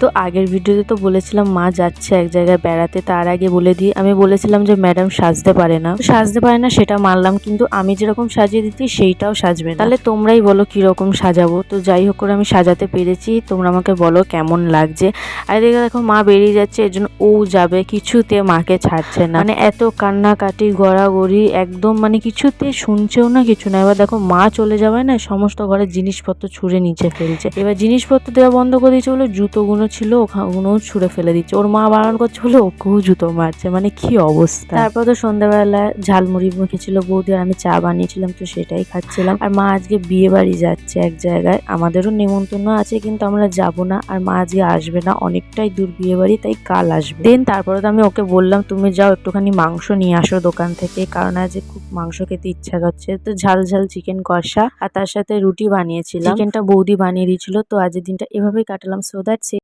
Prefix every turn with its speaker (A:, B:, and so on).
A: তো আগের ভিডিওতে তো বলেছিলাম মা যাচ্ছে এক জায়গায় বেড়াতে, তার আগে বলে দিই আমি বলেছিলাম যে ম্যাডাম সাজতে পারে না সেটা মানলাম, কিন্তু আমি যেরকম সাজিয়ে দিচ্ছি সেইটাও সাজবে না। তাহলে তোমরাই বলো কিরকম সাজাবো। তো যাই হোক করে আমি সাজাতে পেরেছি, তোমরা আমাকে বলো কেমন লাগছে। আর এদিকে দেখো মা বেরিয়ে যাচ্ছে, এর জন্য ও যাবে, কিছুতে মাকে ছাড়ছে না, মানে এত কান্নাকাটি গড়াগড়ি একদম, মানে কিছুতে শুনছেও না কিছু না। এবার দেখো মা চলে যাবে না, সমস্ত ঘরের জিনিসপত্র ছুঁড়ে নিচে ফেলছে। এবার জিনিসপত্র দেওয়া বন্ধ করে দিয়েছে বলে জুতোগুলো ছিল ওগুলোও ছুঁড়ে ফেলে দিচ্ছে। ওর মা বারণ করছে বলে ওকেও জুতো মারছে, মানে কি অবস্থা। তারপর তো সন্ধ্যাবেলায় ঝালমুড়ি মেখেছিল বৌদি, আর আমি চা বানিয়েছিলাম, তো সেটাই খাচ্ছিলাম। আর মা আজকে বিয়ে বাড়ি যাচ্ছে এক জায়গায়, আমাদেরও নেমন্তন্ন আছে কিন্তু আমরা যাব না, আর মা আজকে আসবে না, অনেকটাই দূর বিয়ে বাড়ি, তাই কাল আসবে। দেন তারপরে তো আমি ওকে বললাম তুমি যাও একটুখানি মাংস নিয়ে আসো দোকান থেকে, কারণ আজ খুব মাংস খেতে ইচ্ছা করছে। তো ঝাল ঝাল চিকেন কষা আর তার সাথে রুটি বানিয়েছিলাম, চিকেনটা বৌদি বানিয়ে দিয়েছিল। তো আজকের দিনটা এভাবেই কাটালাম। So that's it.